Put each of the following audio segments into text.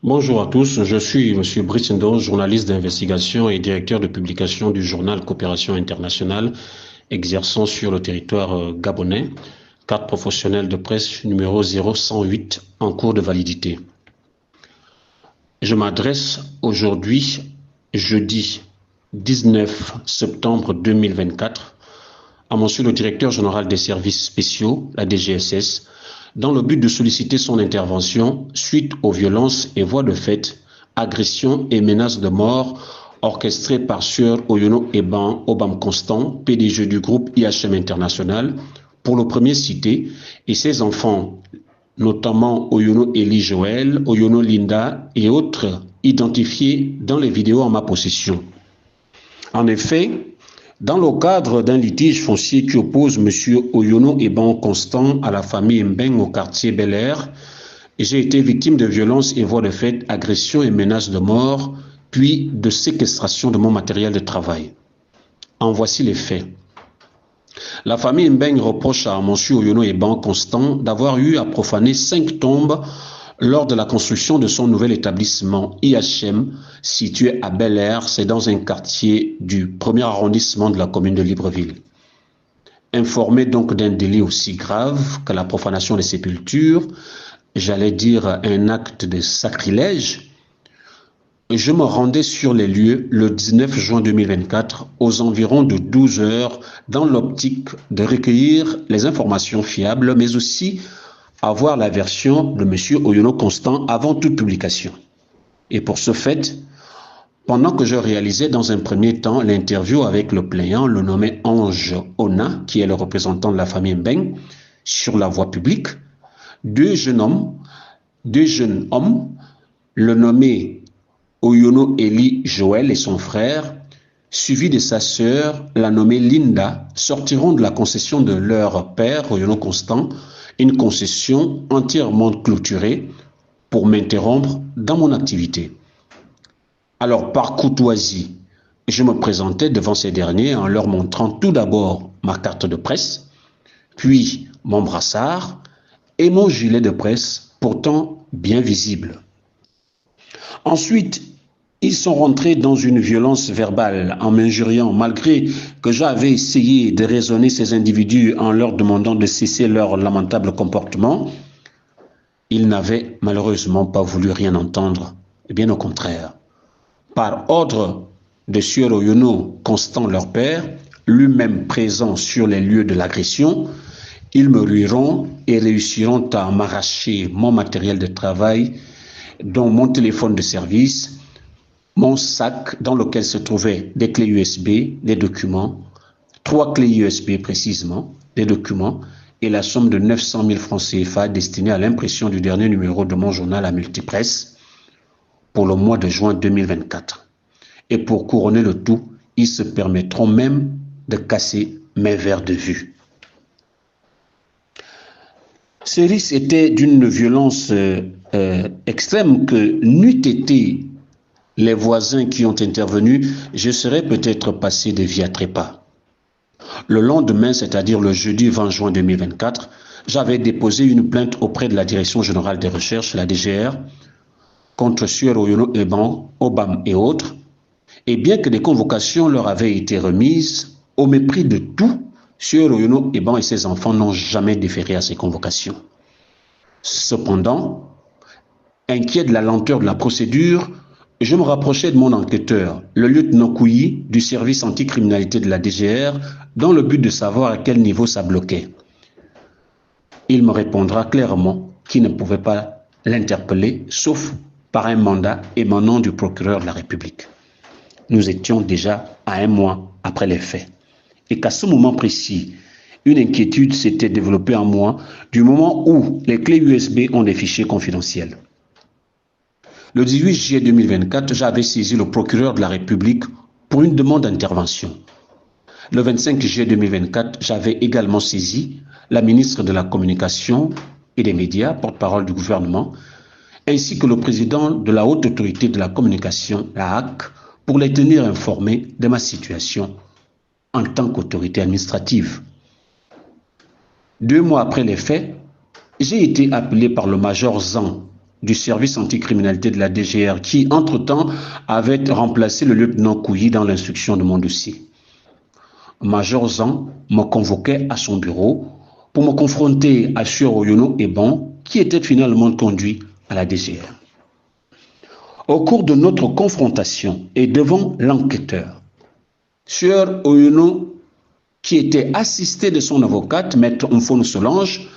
Bonjour à tous, je suis Monsieur Brice Ndo, journaliste d'investigation et directeur de publication du journal Coopération internationale, exerçant sur le territoire gabonais, carte professionnelle de presse numéro 0108 en cours de validité. Je m'adresse aujourd'hui, jeudi 19 septembre 2024, à Monsieur le directeur général des services spéciaux, la DGSS, dans le but de solliciter son intervention suite aux violences et voies de fait, agressions et menaces de mort orchestrées par Sieur Oyono Eban Obam Constant, PDG du groupe IHM International, pour le premier cité, et ses enfants, notamment Oyono Eli Joël, Oyono Linda et autres identifiés dans les vidéos en ma possession. En effet, dans le cadre d'un litige foncier qui oppose M. Oyono Eban Constant à la famille Mbeng au quartier Bel Air, j'ai été victime de violences et voies de fait, agressions et menaces de mort, puis de séquestration de mon matériel de travail. En voici les faits. La famille Mbeng reproche à M. Oyono Eban Constant d'avoir eu à profaner 5 tombes lors de la construction de son nouvel établissement IHM situé à Bel Air, c'est dans un quartier du premier arrondissement de la commune de Libreville. Informé donc d'un délit aussi grave que la profanation des sépultures, j'allais dire un acte de sacrilège, je me rendais sur les lieux le 19 juin 2024 aux environs de 12 heures dans l'optique de recueillir les informations fiables mais aussi avoir la version de M. Oyono Constant avant toute publication. Et pour ce fait, pendant que je réalisais dans un premier temps l'interview avec le plaignant, le nommé Ange Ona, qui est le représentant de la famille Mbeng, sur la voie publique, deux jeunes hommes, le nommé Oyono Eli Joël et son frère, suivi de sa sœur, la nommée Linda, sortiront de la concession de leur père, Oyono Constant, une concession entièrement clôturée pour m'interrompre dans mon activité. Alors, par courtoisie, je me présentais devant ces derniers en leur montrant tout d'abord ma carte de presse, puis mon brassard et mon gilet de presse, pourtant bien visible. Ensuite, ils sont rentrés dans une violence verbale en m'injuriant, malgré que j'avais essayé de raisonner ces individus en leur demandant de cesser leur lamentable comportement. Ils n'avaient malheureusement pas voulu rien entendre, et bien au contraire. Par ordre de Sieur Oyono Constant, leur père, lui-même présent sur les lieux de l'agression, ils me ruiront et réussiront à m'arracher mon matériel de travail, dont mon téléphone de service, mon sac dans lequel se trouvaient des clés USB, des documents, 3 clés USB précisément, des documents, et la somme de 900 000 francs CFA destinée à l'impression du dernier numéro de mon journal à Multipresse pour le mois de juin 2024. Et pour couronner le tout, ils se permettront même de casser mes verres de vue. Ce risque était d'une violence extrême que n'eût été les voisins qui ont intervenu, je serais peut-être passé de vie à trépas. Le lendemain, c'est-à-dire le jeudi 20 juin 2024, j'avais déposé une plainte auprès de la Direction générale des recherches, la DGR, contre Sieur Oyono Eban, Obam et autres, et bien que des convocations leur avaient été remises, au mépris de tout, Sieur Oyono Eban et ses enfants n'ont jamais déféré à ces convocations. Cependant, inquiet de la lenteur de la procédure, je me rapprochais de mon enquêteur, le lieutenant Kouyi, du service anticriminalité de la DGR, dans le but de savoir à quel niveau ça bloquait. Il me répondra clairement qu'il ne pouvait pas l'interpeller, sauf par un mandat émanant du procureur de la République. Nous étions déjà à 1 mois après les faits. Et qu'à ce moment précis, une inquiétude s'était développée en moi du moment où les clés USB ont des fichiers confidentiels. Le 18 juillet 2024, j'avais saisi le procureur de la République pour une demande d'intervention. Le 25 juillet 2024, j'avais également saisi la ministre de la Communication et des Médias, porte-parole du gouvernement, ainsi que le président de la Haute Autorité de la Communication, la HAC, pour les tenir informés de ma situation en tant qu'autorité administrative. 2 mois après les faits, j'ai été appelé par le major Zan, du service anticriminalité de la DGR qui, entre-temps, avait remplacé le lieutenant Kouyi dans l'instruction de mon dossier. Major Zan me convoquait à son bureau pour me confronter à Sieur Oyono Ebon, qui était finalement conduit à la DGR. Au cours de notre confrontation et devant l'enquêteur, Sieur Oyono, qui était assisté de son avocate, Maître Mfono Solange,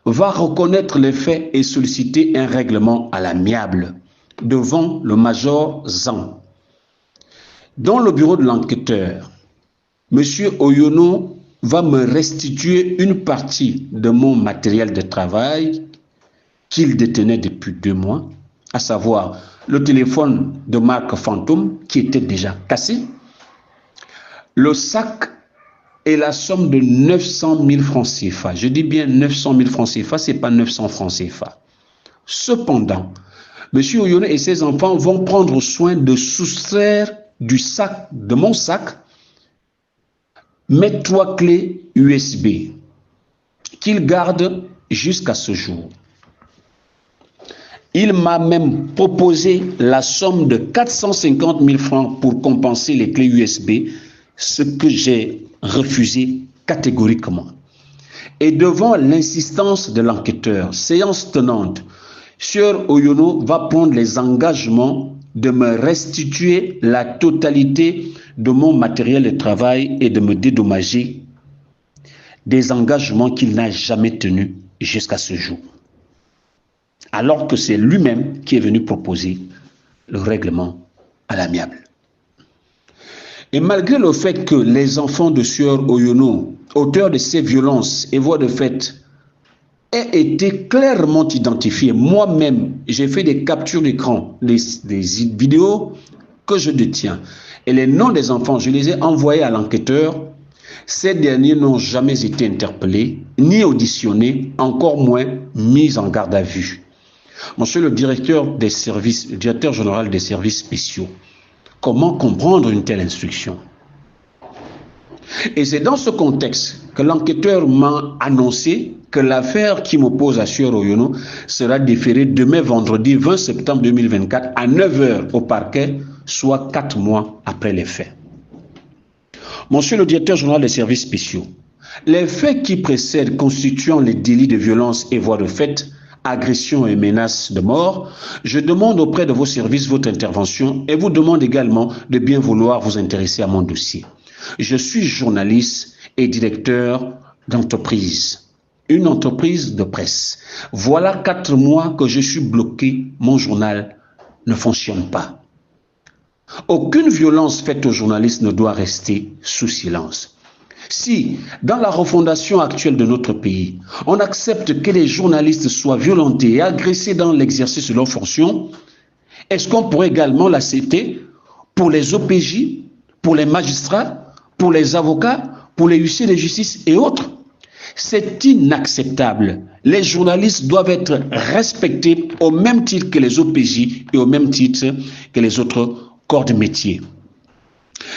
va reconnaître les faits et solliciter un règlement à l'amiable devant le major Zan. Dans le bureau de l'enquêteur, M. Oyono va me restituer une partie de mon matériel de travail qu'il détenait depuis 2 mois, à savoir le téléphone de marque Phantom qui était déjà cassé, le sac et la somme de 900 000 francs CFA. Je dis bien 900 000 francs CFA, ce n'est pas 900 francs CFA. Cependant, M. Oyono et ses enfants vont prendre soin de soustraire du sac, de mon sac, mes 3 clés USB qu'il garde jusqu'à ce jour. Il m'a même proposé la somme de 450 000 francs pour compenser les clés USB, ce que j'ai refusé catégoriquement. Et devant l'insistance de l'enquêteur, séance tenante, Sieur Oyono va prendre les engagements de me restituer la totalité de mon matériel de travail et de me dédommager, des engagements qu'il n'a jamais tenus jusqu'à ce jour. Alors que c'est lui-même qui est venu proposer le règlement à l'amiable. Et malgré le fait que les enfants de Sieur Oyono, auteurs de ces violences et voies de fait, aient été clairement identifiés, moi-même, j'ai fait des captures d'écran, des vidéos que je détiens. Et les noms des enfants, je les ai envoyés à l'enquêteur. Ces derniers n'ont jamais été interpellés, ni auditionnés, encore moins mis en garde à vue. Monsieur le directeur général des services spéciaux, comment comprendre une telle instruction? Et c'est dans ce contexte que l'enquêteur m'a annoncé que l'affaire qui m'oppose à Sieur Oyono sera déférée demain vendredi 20 septembre 2024 à 9 h au parquet, soit 4 mois après les faits. Monsieur le directeur général des services spéciaux, les faits qui précèdent constituant les délits de violence et voies de fait, agression et menaces de mort, je demande auprès de vos services votre intervention et vous demande également de bien vouloir vous intéresser à mon dossier. Je suis journaliste et directeur d'entreprise, une entreprise de presse. Voilà 4 mois que je suis bloqué, mon journal ne fonctionne pas. Aucune violence faite aux journalistes ne doit rester sous silence. Si, dans la refondation actuelle de notre pays, on accepte que les journalistes soient violentés et agressés dans l'exercice de leurs fonctions, est-ce qu'on pourrait également l'accepter pour les OPJ, pour les magistrats, pour les avocats, pour les huissiers de justice et autres? C'est inacceptable. Les journalistes doivent être respectés au même titre que les OPJ et au même titre que les autres corps de métier.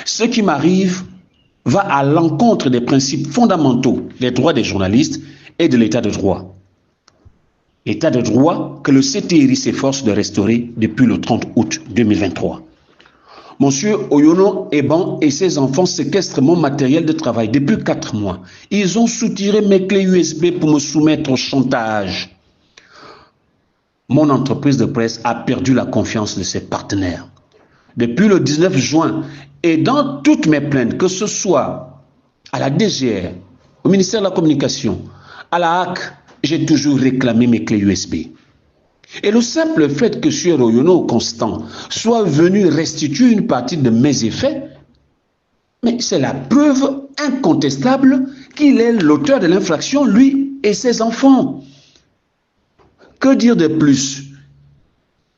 Ce qui m'arrive va à l'encontre des principes fondamentaux des droits des journalistes et de l'état de droit. État de droit que le CTRI s'efforce de restaurer depuis le 30 août 2023. Monsieur Oyono Ebon et ses enfants séquestrent mon matériel de travail depuis 4 mois. Ils ont soutiré mes clés USB pour me soumettre au chantage. Mon entreprise de presse a perdu la confiance de ses partenaires. Depuis le 19 juin, et dans toutes mes plaintes, que ce soit à la DGR, au ministère de la Communication, à la HAC, j'ai toujours réclamé mes clés USB. Et le simple fait que Sieur Oyono Constant soit venu restituer une partie de mes effets, mais c'est la preuve incontestable qu'il est l'auteur de l'infraction, lui et ses enfants. Que dire de plus?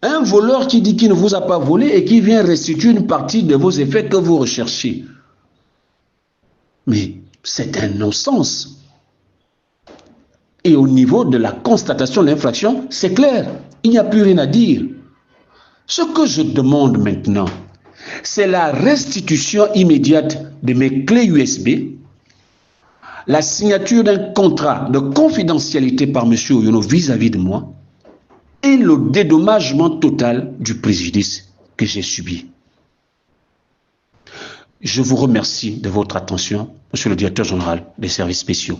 Un voleur qui dit qu'il ne vous a pas volé et qui vient restituer une partie de vos effets que vous recherchez. Mais c'est un non-sens. Et au niveau de la constatation de l'infraction, c'est clair, il n'y a plus rien à dire. Ce que je demande maintenant, c'est la restitution immédiate de mes clés USB, la signature d'un contrat de confidentialité par M. Oyono vis-à-vis de moi, et le dédommagement total du préjudice que j'ai subi. Je vous remercie de votre attention, Monsieur le Directeur général des services spéciaux.